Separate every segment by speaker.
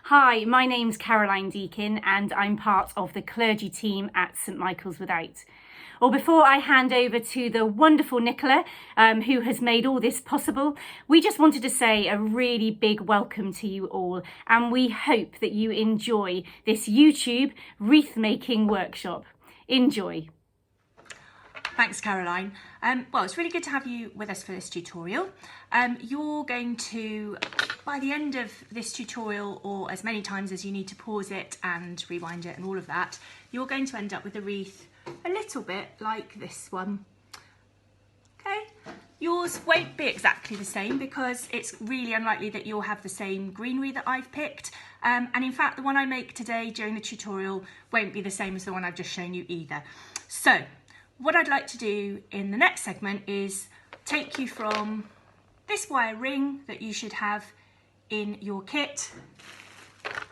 Speaker 1: Hi, my name's Caroline Deakin and I'm part of the clergy team at St Michael's Without. Well, before I hand over to the wonderful Nicola, who has made all this possible, we just wanted to say a really big welcome to you all, and we hope that you enjoy this YouTube wreath making workshop. Enjoy.
Speaker 2: Thanks, Caroline. Well, it's really good to have you with us for this tutorial. You're going to, by the end of this tutorial, or as many times as you need to pause it and rewind it and all of that, you're going to end up with a wreath a little bit like this one. Okay, yours won't be exactly the same because it's really unlikely that you'll have the same greenery that I've picked. And in fact, the one I make today during the tutorial won't be the same as the one I've just shown you either. So what I'd like to do in the next segment is take you from this wire ring that you should have in your kit,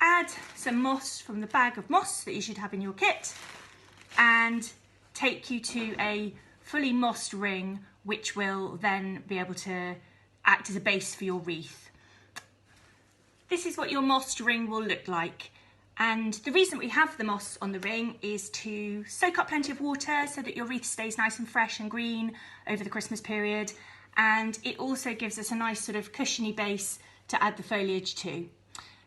Speaker 2: add some moss from the bag of moss that you should have in your kit, and take you to a fully mossed ring, which will then be able to act as a base for your wreath. This is what your mossed ring will look like. And the reason we have the moss on the ring is to soak up plenty of water so that your wreath stays nice and fresh and green over the Christmas period. And it also gives us a nice sort of cushiony base to add the foliage to.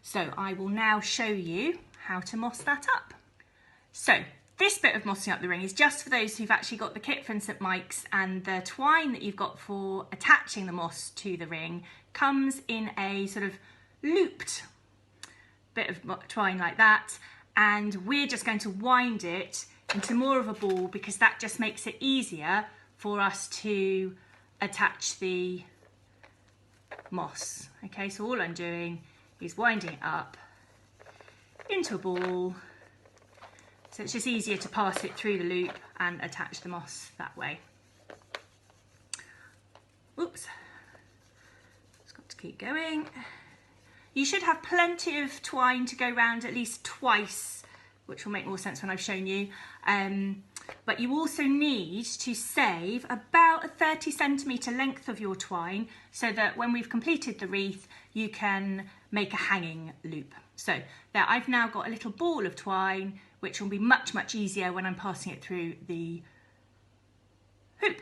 Speaker 2: So I will now show you how to moss that up. So this bit of mossing up the ring is just for those who've actually got the kit from St Mike's, and the twine that you've got for attaching the moss to the ring comes in a sort of looped bit of twine like that, and we're just going to wind it into more of a ball because that just makes it easier for us to attach the moss. Okay, so all I'm doing is winding it up into a ball, so it's just easier to pass it through the loop and attach the moss that way. Oops, just got to keep going. You should have plenty of twine to go round at least twice, which will make more sense when I've shown you. But you also need to save about a 30cm length of your twine so that when we've completed the wreath, you can make a hanging loop. So there, I've now got a little ball of twine, which will be much, much easier when I'm passing it through the hoop.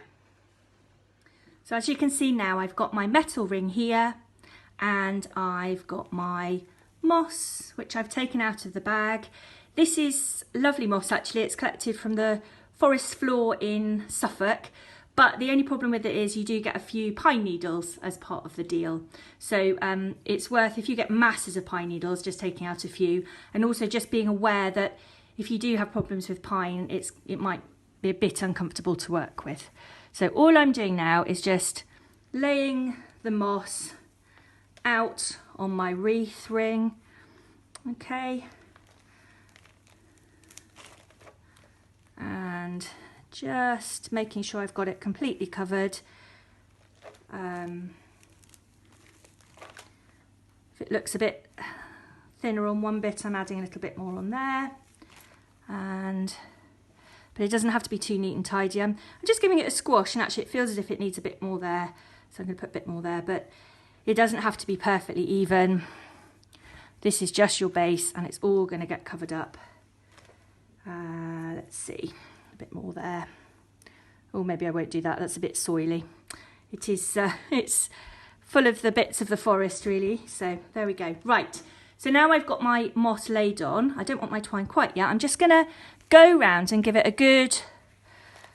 Speaker 2: So as you can see now, I've got my metal ring here, and I've got my moss, which I've taken out of the bag. This is lovely moss, actually. It's collected from the forest floor in Suffolk, but the only problem with it is you do get a few pine needles as part of the deal. So it's worth, if you get masses of pine needles, just taking out a few, and also just being aware that if you do have problems with pine, it might be a bit uncomfortable to work with. So all I'm doing now is just laying the moss out on my wreath ring. Okay, and just making sure I've got it completely covered. If it looks a bit thinner on one bit, I'm adding a little bit more on there, but it doesn't have to be too neat and tidy. I'm just giving it a squash, and actually it feels as if it needs a bit more there, so I'm going to put a bit more there, but it doesn't have to be perfectly even. This is just your base, and it's all going to get covered up. Let's see, a bit more there. Oh, maybe I won't do that. That's a bit soily. It is. It's full of the bits of the forest, really. So there we go. Right. So now I've got my moss laid on. I don't want my twine quite yet. I'm just going to go round and give it a good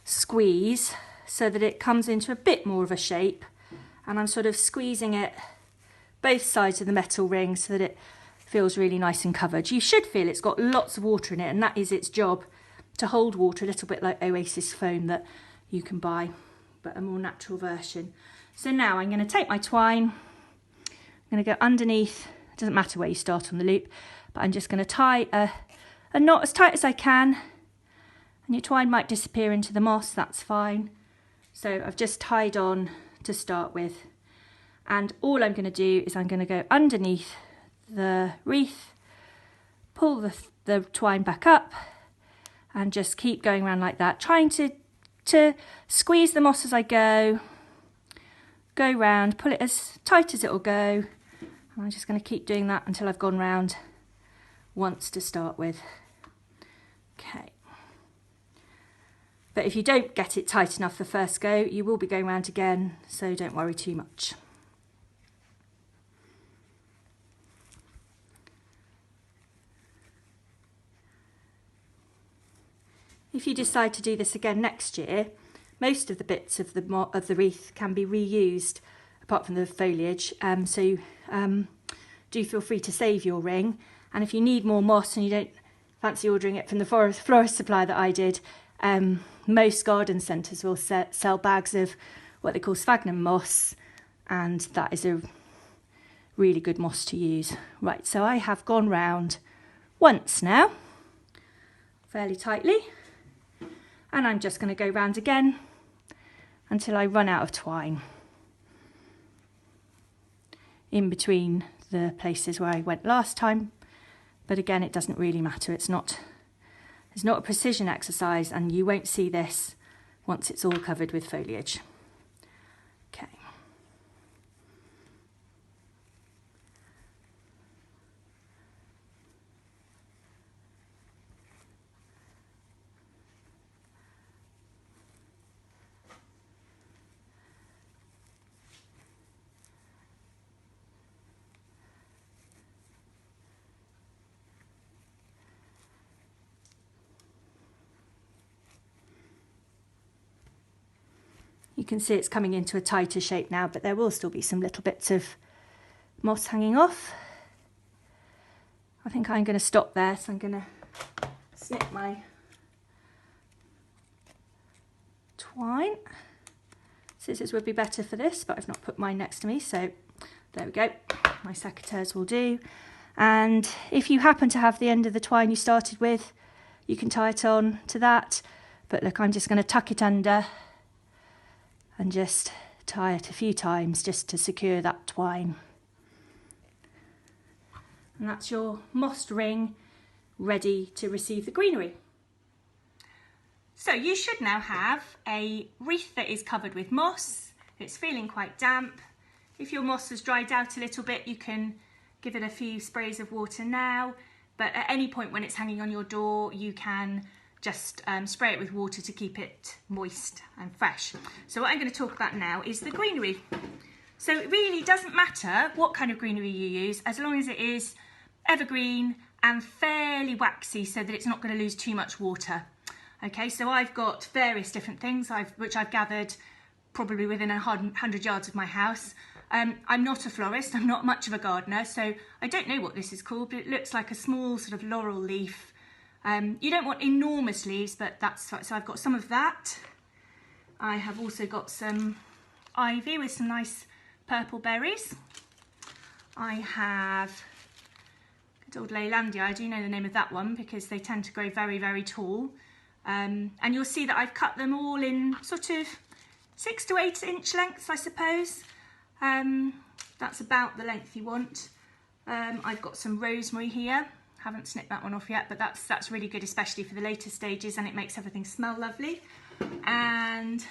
Speaker 2: squeeze so that it comes into a bit more of a shape. And I'm sort of squeezing it both sides of the metal ring so that it feels really nice and covered. You should feel it's got lots of water in it, and that is its job, to hold water, a little bit like Oasis foam that you can buy, but a more natural version. So now I'm going to take my twine, I'm going to go underneath. It doesn't matter where you start on the loop, but I'm just going to tie a knot as tight as I can, and your twine might disappear into the moss, that's fine. So I've just tied on to start with, and all I'm going to do is I'm going to go underneath the wreath, pull the twine back up, and just keep going around like that, trying to squeeze the moss as I go round, pull it as tight as it will go, and I'm just going to keep doing that until I've gone round once to start with. Okay. But if you don't get it tight enough the first go, you will be going round again, so don't worry too much. If you decide to do this again next year, most of the bits of the wreath can be reused, apart from the foliage. So do feel free to save your ring. And if you need more moss and you don't fancy ordering it from the florist supply that I did, most garden centres will sell bags of what they call sphagnum moss, and that is a really good moss to use. Right, so I have gone round once now, fairly tightly, and I'm just going to go round again until I run out of twine in between the places where I went last time. But again, it doesn't really matter. It's not a precision exercise, and you won't see this once it's all covered with foliage. Okay. You can see it's coming into a tighter shape now, but there will still be some little bits of moss hanging off. I think I'm going to stop there, so I'm going to snip my twine. Scissors would be better for this, but I've not put mine next to me, so there we go. My secateurs will do. And if you happen to have the end of the twine you started with, you can tie it on to that. But look, I'm just going to tuck it under and just tie it a few times just to secure that twine. And that's your mossed ring ready to receive the greenery. So you should now have a wreath that is covered with moss. It's feeling quite damp. If your moss has dried out a little bit, you can give it a few sprays of water now, but at any point when it's hanging on your door, you can just spray it with water to keep it moist and fresh. So what I'm going to talk about now is the greenery. So it really doesn't matter what kind of greenery you use, as long as it is evergreen and fairly waxy so that it's not going to lose too much water. Okay, so I've got various different things which I've gathered probably within 100 yards of my house. I'm not a florist, I'm not much of a gardener, so I don't know what this is called, but it looks like a small sort of laurel leaf. You don't want enormous leaves, but so I've got some of that. I have also got some ivy with some nice purple berries. I have good old Leylandia. I do know the name of that one because they tend to grow very, very tall. And you'll see that I've cut them all in sort of 6 to 8 inch lengths, I suppose. That's about the length you want. I've got some rosemary here. Haven't snipped that one off yet, but that's really good, especially for the later stages, and it makes everything smell lovely. And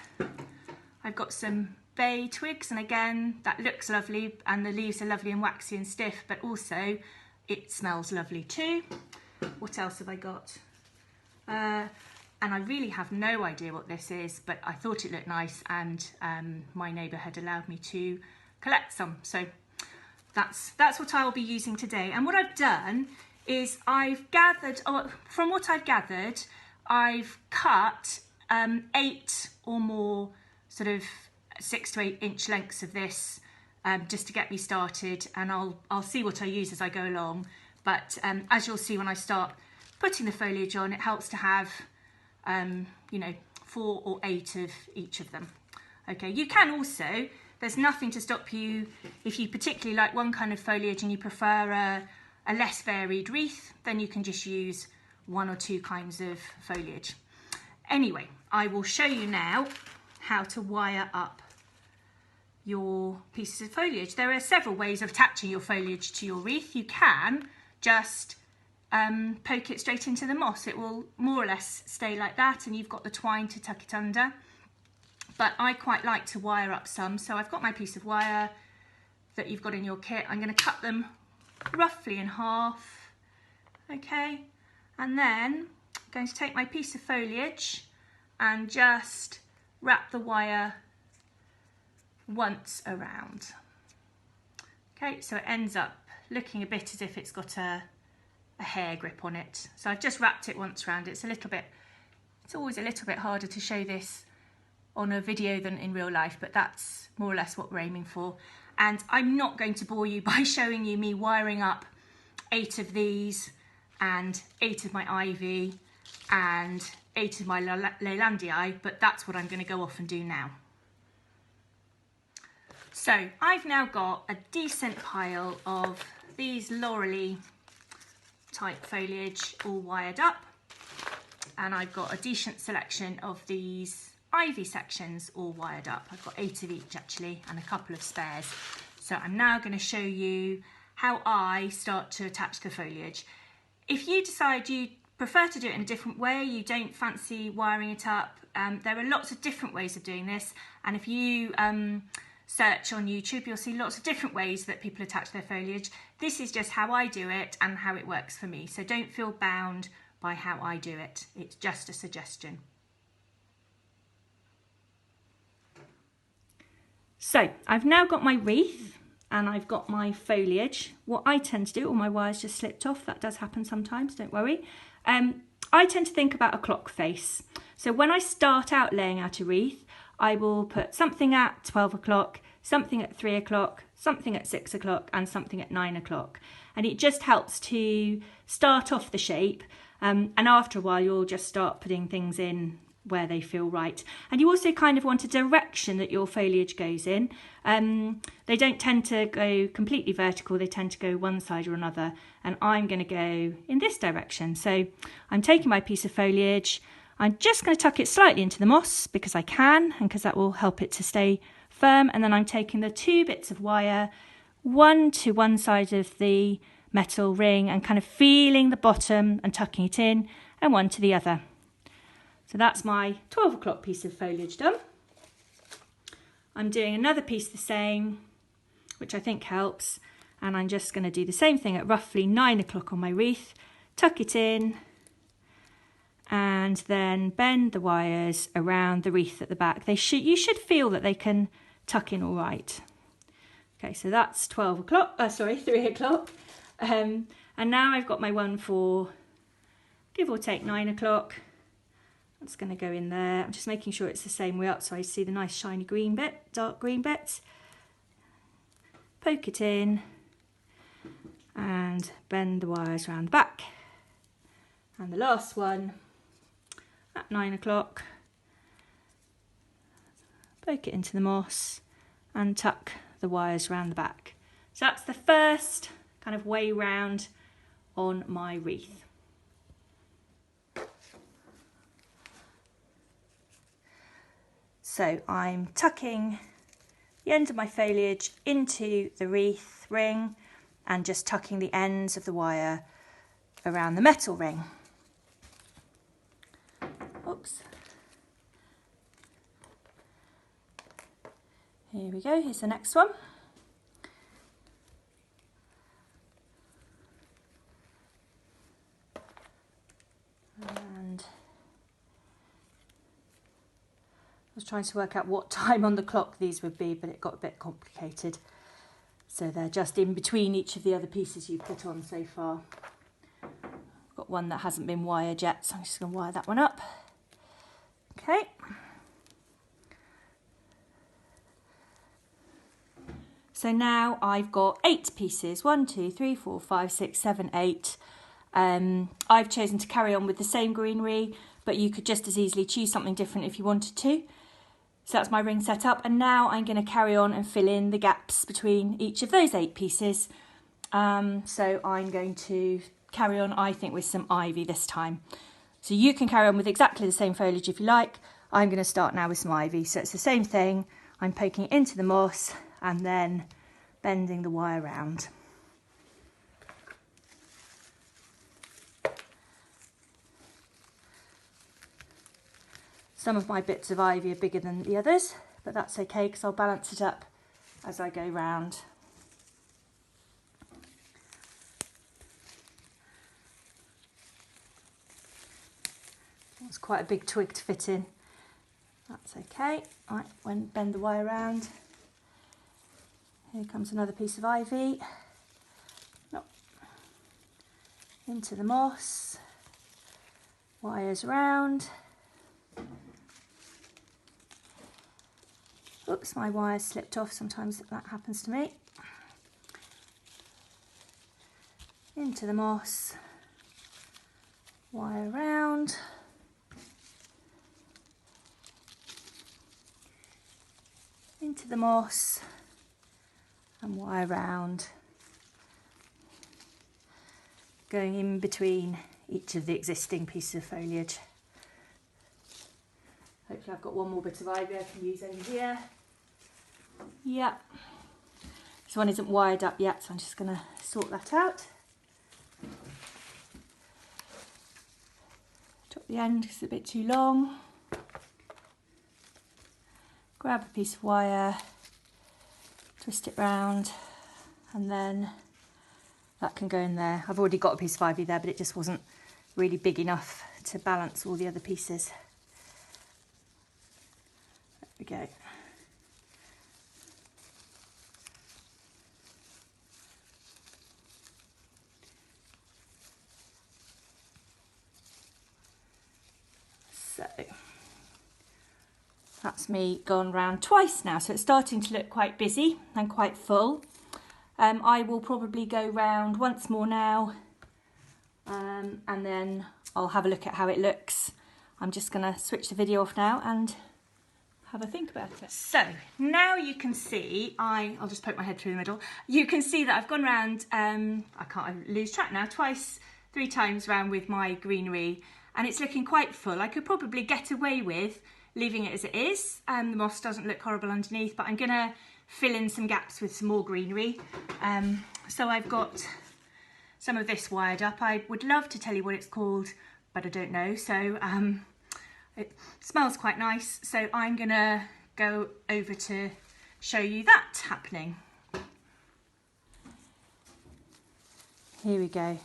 Speaker 2: I've got some bay twigs, and again, that looks lovely, and the leaves are lovely and waxy and stiff, but also it smells lovely too. What else have I got? And I really have no idea what this is, but I thought it looked nice, and my neighbour had allowed me to collect some, so that's what I'll be using today. And what I've done is I've gathered, from what I've gathered, I've cut 8 or more sort of 6 to 8 inch lengths of this just to get me started, and I'll see what I use as I go along. But as you'll see when I start putting the foliage on, it helps to have 4 or 8 of each of them. Okay, you can also, there's nothing to stop you if you particularly like one kind of foliage and you prefer a less varied wreath, then you can just use 1 or 2 kinds of foliage. Anyway, I will show you now how to wire up your pieces of foliage. There are several ways of attaching your foliage to your wreath. You can just poke it straight into the moss. It will more or less stay like that, and you've got the twine to tuck it under. But I quite like to wire up some, so I've got my piece of wire that you've got in your kit. I'm going to cut them roughly in half, okay? And then I'm going to take my piece of foliage and just wrap the wire once around. Okay, so it ends up looking a bit as if it's got a hair grip on it. So I've just wrapped it once around. It's always a little bit harder to show this on a video than in real life, but that's more or less what we're aiming for. And I'm not going to bore you by showing you me wiring up 8 of these and 8 of my ivy and 8 of my leylandii, but that's what I'm going to go off and do now. So I've now got a decent pile of these laurel type foliage all wired up, and I've got a decent selection of these ivy sections all wired up. I've got 8 of each actually and a couple of spares. So I'm now going to show you how I start to attach the foliage. If you decide you prefer to do it in a different way, you don't fancy wiring it up, there are lots of different ways of doing this, and if you search on YouTube you'll see lots of different ways that people attach their foliage. This is just how I do it and how it works for me, so don't feel bound by how I do it, it's just a suggestion. So I've now got my wreath and I've got my foliage. What I tend to do, all my wires just slipped off, that does happen sometimes, don't worry. I tend to think about a clock face. So when I start out laying out a wreath, I will put something at 12 o'clock, something at 3 o'clock, something at 6 o'clock and something at 9 o'clock. And it just helps to start off the shape, and after a while you'll just start putting things in where they feel right. And you also kind of want a direction that your foliage goes in. They don't tend to go completely vertical, they tend to go one side or another, and I'm going to go in this direction. So I'm taking my piece of foliage, I'm just going to tuck it slightly into the moss because I can and because that will help it to stay firm, and then I'm taking the 2 bits of wire, one to one side of the metal ring and kind of feeling the bottom and tucking it in, and one to the other. So that's my 12 o'clock piece of foliage done. I'm doing another piece the same, which I think helps, and I'm just going to do the same thing at roughly 9 o'clock on my wreath, tuck it in, and then bend the wires around the wreath at the back. You should feel that they can tuck in all right. Okay, so that's 12 o'clock, 3 o'clock. And now I've got my one for, give or take 9 o'clock. That's going to go in there. I'm just making sure it's the same way up so I see the nice shiny green bit, dark green bits. Poke it in and bend the wires around the back. And the last one at 9 o'clock. Poke it into the moss and tuck the wires around the back. So that's the first kind of way round on my wreath. So I'm tucking the end of my foliage into the wreath ring and just tucking the ends of the wire around the metal ring. Oops. Here we go, here's the next one. And I was trying to work out what time on the clock these would be, but it got a bit complicated. So they're just in between each of the other pieces you've put on so far. I've got one that hasn't been wired yet, so I'm just going to wire that one up. Okay. So now I've got 8 pieces, 1, 2, 3, 4, 5, 6, 7, 8. I've chosen to carry on with the same greenery, but you could just as easily choose something different if you wanted to. So that's my ring set up, and now I'm going to carry on and fill in the gaps between each of those 8 pieces. So I'm going to carry on, I think, with some ivy this time. So you can carry on with exactly the same foliage if you like. I'm going to start now with some ivy. So it's the same thing. I'm poking it into the moss and then bending the wire round. Some of my bits of ivy are bigger than the others, but that's okay because I'll balance it up as I go round. It's quite a big twig to fit in. That's okay. Right, bend the wire around. Here comes another piece of ivy. No. Into the moss. Wires round. Oops, my wire slipped off. Sometimes that happens to me. Into the moss. Wire round. Into the moss and wire round, going in between each of the existing pieces of foliage. Hopefully I've got one more bit of ivy I can use over here. Yeah, this one isn't wired up yet, so I'm just going to sort that out. Drop the end because it's a bit too long. Grab a piece of wire, twist it round, and then that can go in there. I've already got a piece of ivy there, but it just wasn't really big enough to balance all the other pieces. There we go. So that's me gone round twice now, so it's starting to look quite busy and quite full. I will probably go round once more now, and then I'll have a look at how it looks. I'm just going to switch the video off now and have a think about it. So now you can see, I'll just poke my head through the middle. You can see that I've gone round, I lose track now, three times round with my greenery, and it's looking quite full. I could probably get away with leaving it as it is. The moss doesn't look horrible underneath, but I'm going to fill in some gaps with some more greenery. So I've got some of this wired up. I would love to tell you what it's called, but I don't know. So it smells quite nice. So I'm going to go over to show you that happening. Here we go.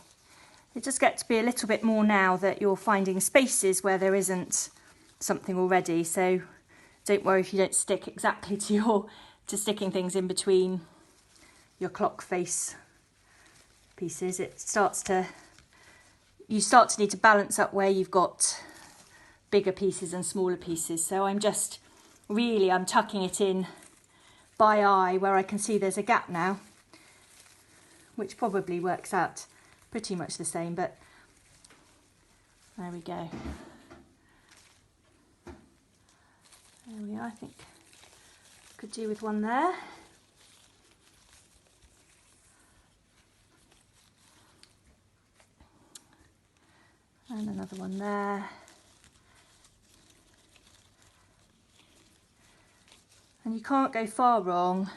Speaker 2: It just gets to be a little bit more now that you're finding spaces where there isn't something already, so don't worry if you don't stick exactly to sticking things in between your clock face pieces. You start to need to balance up where you've got bigger pieces and smaller pieces. So I'm tucking it in by eye where I can see there's a gap now, which probably works out pretty much the same, but there we go. There we are. I think I could do with one there. And another one there. And you can't go far wrong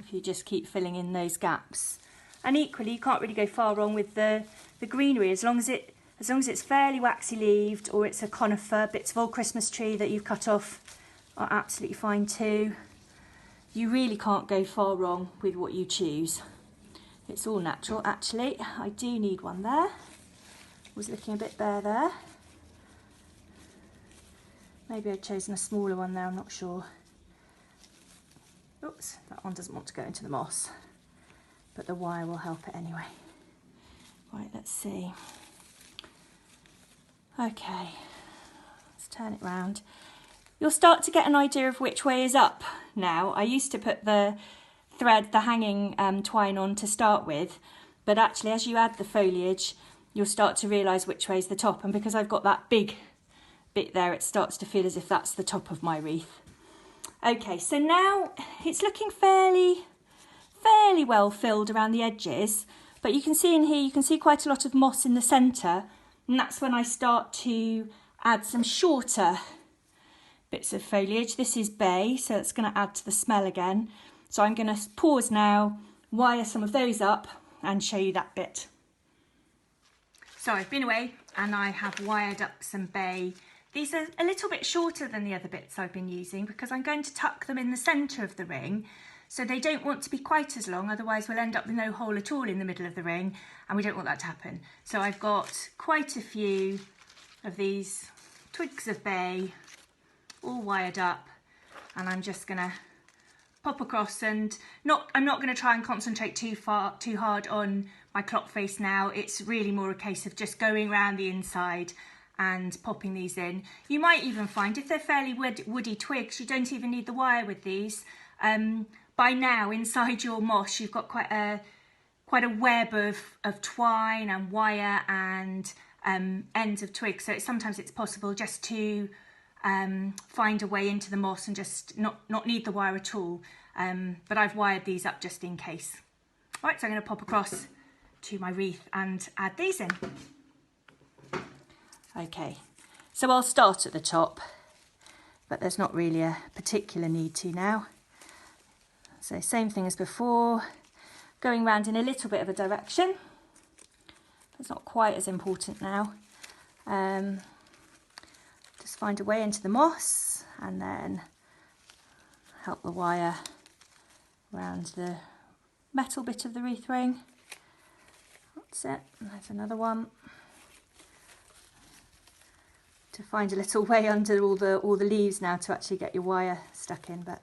Speaker 2: if you just keep filling in those gaps. And equally, you can't really go far wrong with the greenery, as long as it's fairly waxy leaved, or it's a conifer. Bits of old Christmas tree that you've cut off are absolutely fine too. You really can't go far wrong with what you choose. It's all natural. Actually, I do need one there. Was looking a bit bare there. Maybe I've chosen a smaller one there, I'm not sure. Oops, that one doesn't want to go into the moss, but the wire will help it anyway. Right, let's see. Okay, let's turn it round. You'll start to get an idea of which way is up now. I used to put the hanging twine on to start with, but actually as you add the foliage, you'll start to realise which way is the top, and because I've got that big bit there, it starts to feel as if that's the top of my wreath. Okay, so now it's looking fairly well filled around the edges, but you can see in here, you can see quite a lot of moss in the centre, and that's when I start to add some shorter bits of foliage. This is bay, so it's going to add to the smell again. So I'm going to pause now, wire some of those up and show you that bit. So I've been away and I have wired up some bay. These are a little bit shorter than the other bits I've been using because I'm going to tuck them in the centre of the ring, so they don't want to be quite as long, otherwise we'll end up with no hole at all in the middle of the ring, and we don't want that to happen. So I've got quite a few of these twigs of bay all wired up, and I'm just gonna pop across, and I'm not going to try and concentrate too hard on my clock face now. It's really more a case of just going around the inside and popping these in. You might even find if they're fairly woody twigs, you don't even need the wire with these. By now inside your moss you've got quite a web of twine and wire and ends of twigs, so sometimes it's possible just to find a way into the moss and just not need the wire at all, but I've wired these up just in case. Right, so I'm going to pop across to my wreath and add these in. Okay, so I'll start at the top, but there's not really a particular need to now. So same thing as before, going round in a little bit of a direction. It's not quite as important now. Just find a way into the moss and then help the wire around the metal bit of the wreath ring. That's it. There's another one. To find a little way under all the leaves now to actually get your wire stuck in. But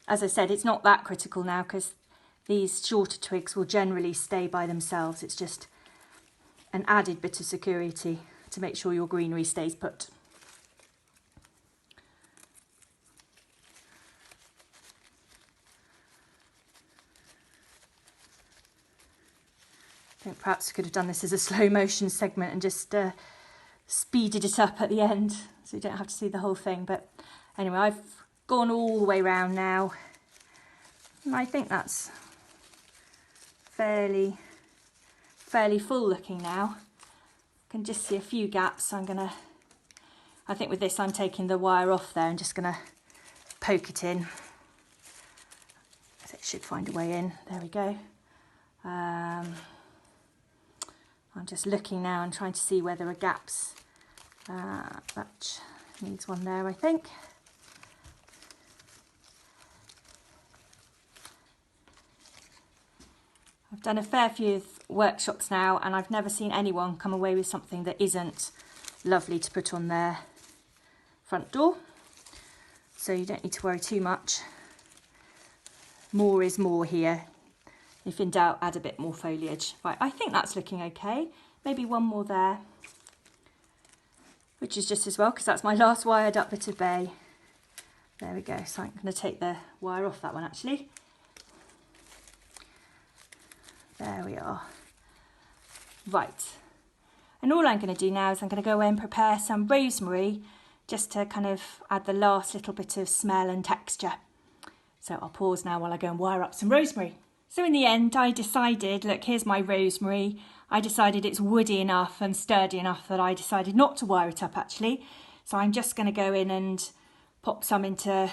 Speaker 2: as I said, it's not that critical now because these shorter twigs will generally stay by themselves. It's just an added bit of security to make sure your greenery stays put. I think perhaps I could have done this as a slow motion segment and just speeded it up at the end so you don't have to see the whole thing. But anyway, I've gone all the way around now, and I think that's fairly full looking now. I can just see a few gaps, so I think with this I'm taking the wire off there and just gonna poke it in. So it should find a way in. There we go. I'm just looking now and trying to see where there are gaps. That needs one there, I think. I've done a fair few workshops now, and I've never seen anyone come away with something that isn't lovely to put on their front door. So you don't need to worry too much. More is more here. If in doubt, add a bit more foliage. Right, I think that's looking okay. Maybe one more there, which is just as well because that's my last wired up bit of bay. There we go. So I'm going to take the wire off that one actually. There we are. Right, and all I'm going to do now is I'm going to go away and prepare some rosemary just to kind of add the last little bit of smell and texture. So I'll pause now while I go and wire up some rosemary. So in the end I decided, look, here's my rosemary. I decided it's woody enough and sturdy enough that I decided not to wire it up actually. So I'm just going to go in and pop some into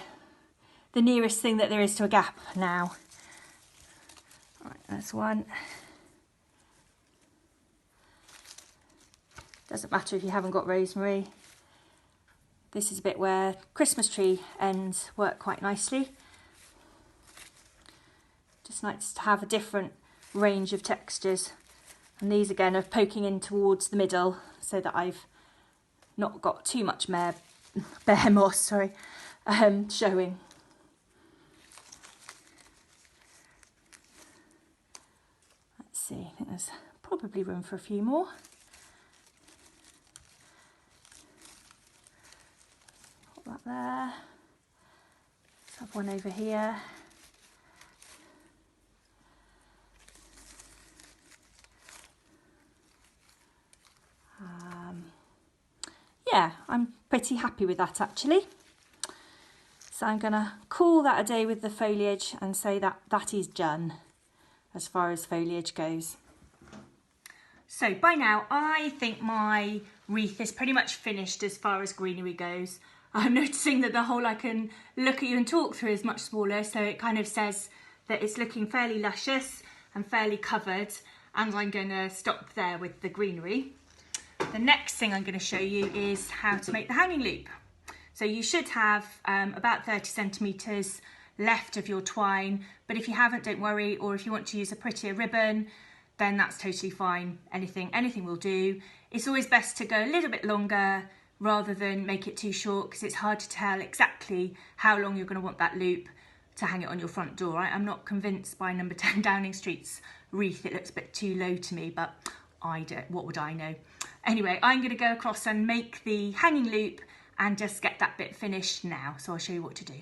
Speaker 2: the nearest thing that there is to a gap now. Right, that's one. Doesn't matter if you haven't got rosemary. This is a bit where Christmas tree ends work quite nicely. Just nice to have a different range of textures. And these again are poking in towards the middle so that I've not got too much bare moss, showing. Let's see, I think there's probably room for a few more. Put that there. Let's have one over here. Yeah, I'm pretty happy with that actually. So I'm going to call that a day with the foliage and say that that is done as far as foliage goes. So by now I think my wreath is pretty much finished as far as greenery goes. I'm noticing that the hole I can look at you and talk through is much smaller, so it kind of says that it's looking fairly luscious and fairly covered, and I'm going to stop there with the greenery. The next thing I'm going to show you is how to make the hanging loop. So you should have about 30 centimetres left of your twine, but if you haven't, don't worry, or if you want to use a prettier ribbon, then that's totally fine. Anything will do. It's always best to go a little bit longer rather than make it too short, because it's hard to tell exactly how long you're going to want that loop to hang it on your front door. I'm not convinced by number 10 Downing Street's wreath. It looks a bit too low to me, but what would I know? Anyway, I'm going to go across and make the hanging loop and just get that bit finished now. So I'll show you what to do.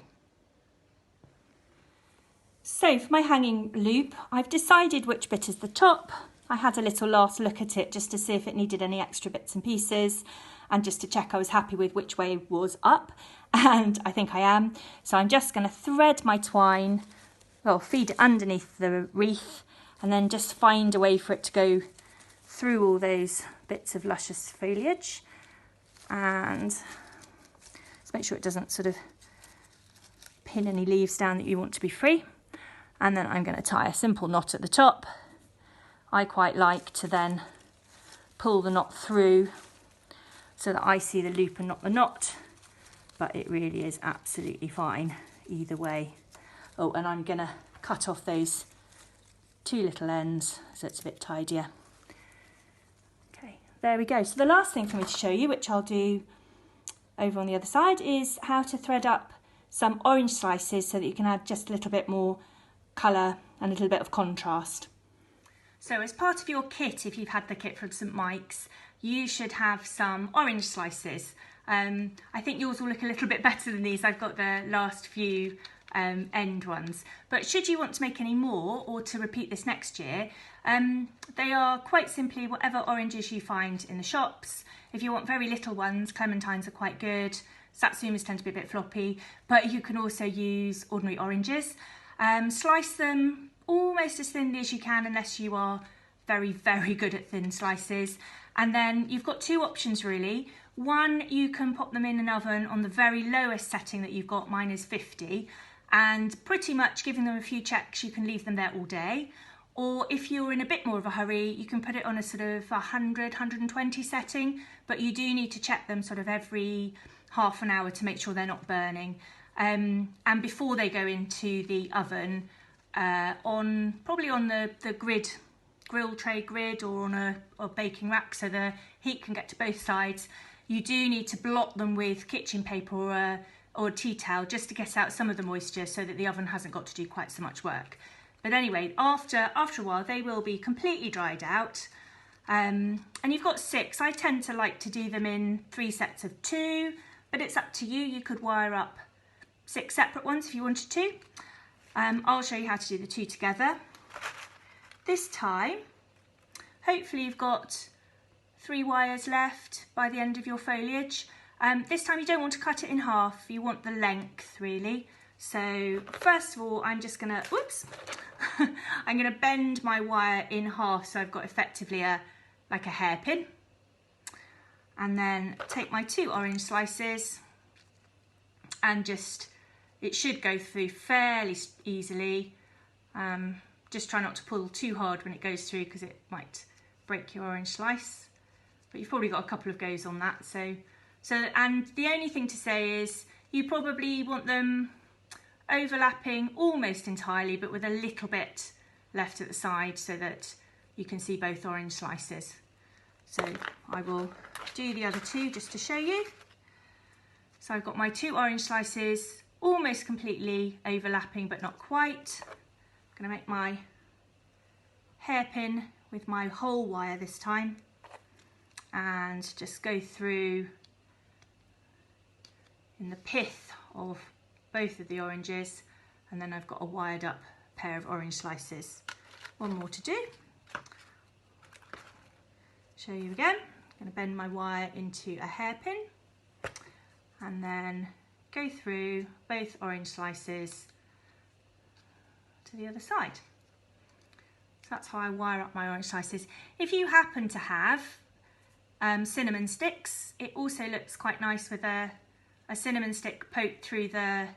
Speaker 2: So for my hanging loop, I've decided which bit is the top. I had a little last look at it just to see if it needed any extra bits and pieces, and just to check I was happy with which way was up, and I think I am. So I'm just going to thread my twine, well, feed it underneath the wreath, and then just find a way for it to go through all those bits of luscious foliage, and let's make sure it doesn't sort of pin any leaves down that you want to be free. And then I'm going to tie a simple knot at the top. I quite like to then pull the knot through so that I see the loop and not the knot, but it really is absolutely fine either way. Oh, and I'm going to cut off those two little ends so it's a bit tidier. Okay, there we go. So the last thing for me to show you, which I'll do over on the other side, is how to thread up some orange slices so that you can add just a little bit more colour and a little bit of contrast. So as part of your kit, if you've had the kit from St Mike's, you should have some orange slices. I think yours will look a little bit better than these. I've got the last few end ones. But should you want to make any more, or to repeat this next year, they are quite simply whatever oranges you find in the shops. If you want very little ones, clementines are quite good. Satsumas tend to be a bit floppy, but you can also use ordinary oranges. Slice them almost as thinly as you can, unless you are very, very good at thin slices. And then you've got two options really. One, you can pop them in an oven on the very lowest setting that you've got. Mine is 50, and pretty much giving them a few checks, you can leave them there all day. Or if you're in a bit more of a hurry, you can put it on a sort of 100, 120 setting, but you do need to check them sort of every half an hour to make sure they're not burning. And before they go into the oven, probably on the grill tray grid, or on a baking rack, so the heat can get to both sides, you do need to blot them with kitchen paper or a tea towel, just to get out some of the moisture so that the oven hasn't got to do quite so much work. But anyway, after a while they will be completely dried out. And you've got 6. I tend to like to do them in 3 sets of 2, but it's up to you. You could wire up 6 separate ones if you wanted to. I'll show you how to do the 2 together. This time, hopefully you've got 3 wires left by the end of your foliage. This time you don't want to cut it in half, you want the length really. So first of all, I'm just gonna, I'm gonna bend my wire in half so I've got effectively like a hairpin. And then take my 2 orange slices and it should go through fairly easily. Just try not to pull too hard when it goes through, because it might break your orange slice. But you've probably got a couple of goes on that. And the only thing to say is you probably want them overlapping almost entirely, but with a little bit left at the side so that you can see both orange slices. So I will do the other 2 just to show you. So I've got my 2 orange slices almost completely overlapping, but not quite. I'm going to make my hairpin with my whole wire this time, and just go through in the pith of both of the oranges, and then I've got a wired up pair of orange slices. One more to do. Show you again. I'm going to bend my wire into a hairpin and then go through both orange slices to the other side. So that's how I wire up my orange slices. If you happen to have cinnamon sticks, it also looks quite nice with a cinnamon stick poked through the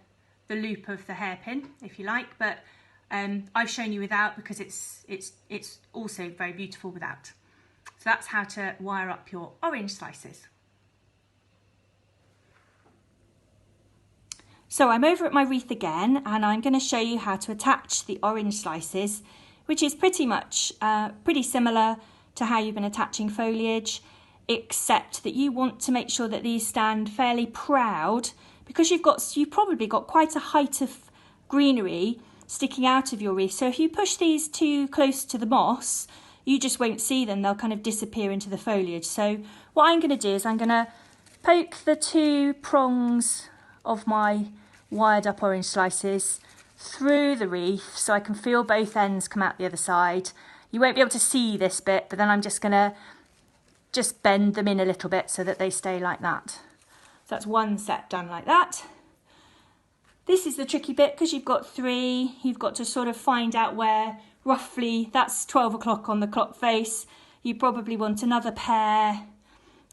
Speaker 2: loop of the hairpin, if you like, but I've shown you without because it's also very beautiful without. So that's how to wire up your orange slices. So I'm over at my wreath again, and I'm going to show you how to attach the orange slices which is pretty much pretty similar to how you've been attaching foliage, except that you want to make sure that these stand fairly proud, because you've probably got quite a height of greenery sticking out of your wreath. So if you push these too close to the moss, you just won't see them. They'll kind of disappear into the foliage. So what I'm going to do is I'm going to poke the 2 prongs of my wired up orange slices through the wreath so I can feel both ends come out the other side. You won't be able to see this bit, but then I'm just going to bend them in a little bit so that they stay like that. So that's one set done like that. This is the tricky bit, because you've got 3, you've got to sort of find out where roughly, that's 12 o'clock on the clock face. You probably want another pair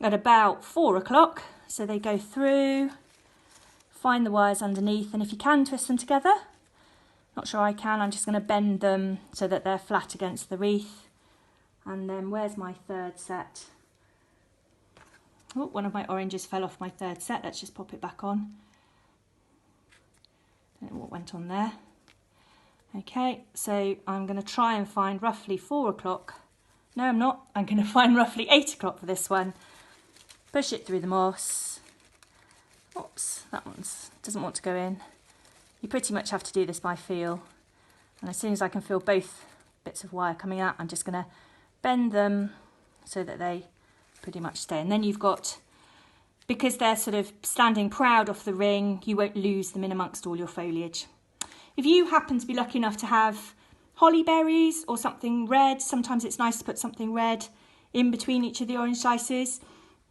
Speaker 2: at about 4 o'clock. So they go through, find the wires underneath, and if you can, twist them together. Not sure I can, I'm just going to bend them so that they're flat against the wreath. And then where's my 3rd set? Oh, one of my oranges fell off my 3rd set. Let's just pop it back on. Don't know what went on there. Okay, so I'm going to try and find roughly 4 o'clock. No, I'm not. I'm going to find roughly 8 o'clock for this one. Push it through the moss. Oops, that one doesn't want to go in. You pretty much have to do this by feel. And as soon as I can feel both bits of wire coming out, I'm just going to bend them so that they pretty much stay. And then you've got, because they're sort of standing proud off the ring, you won't lose them in amongst all your foliage. If you happen to be lucky enough to have holly berries or something red, sometimes it's nice to put something red in between each of the orange slices.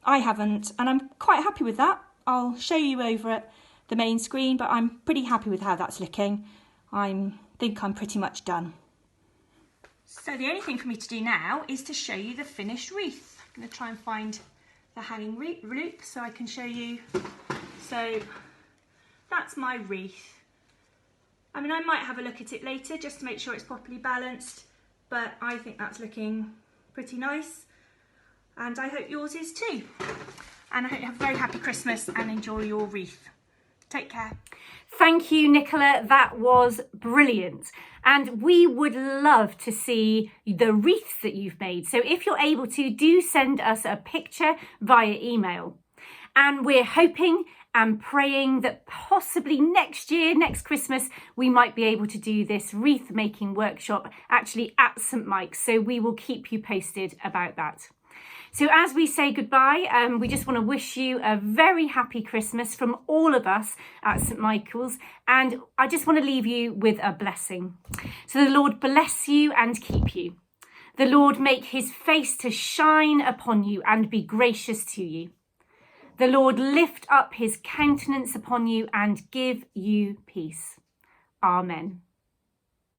Speaker 2: I haven't, and I'm quite happy with that. I'll show you over at the main screen, but I'm pretty happy with how that's looking. I think I'm pretty much done. So the only thing for me to do now is to show you the finished wreath. I'm going to try and find the hanging loop so I can show you. So that's my wreath. I mean, I might have a look at it later just to make sure it's properly balanced, but I think that's looking pretty nice. And I hope yours is too. And I hope you have a very happy Christmas and enjoy your wreath. Take care.
Speaker 1: Thank you, Nicola. That was brilliant. And we would love to see the wreaths that you've made. So if you're able to, do send us a picture via email. And we're hoping and praying that possibly next year, next Christmas, we might be able to do this wreath making workshop actually at St Mike's. So we will keep you posted about that. So as we say goodbye, we just want to wish you a very happy Christmas from all of us at St Michael's. And I just want to leave you with a blessing. So the Lord bless you and keep you. The Lord make his face to shine upon you and be gracious to you. The Lord lift up his countenance upon you and give you peace. Amen.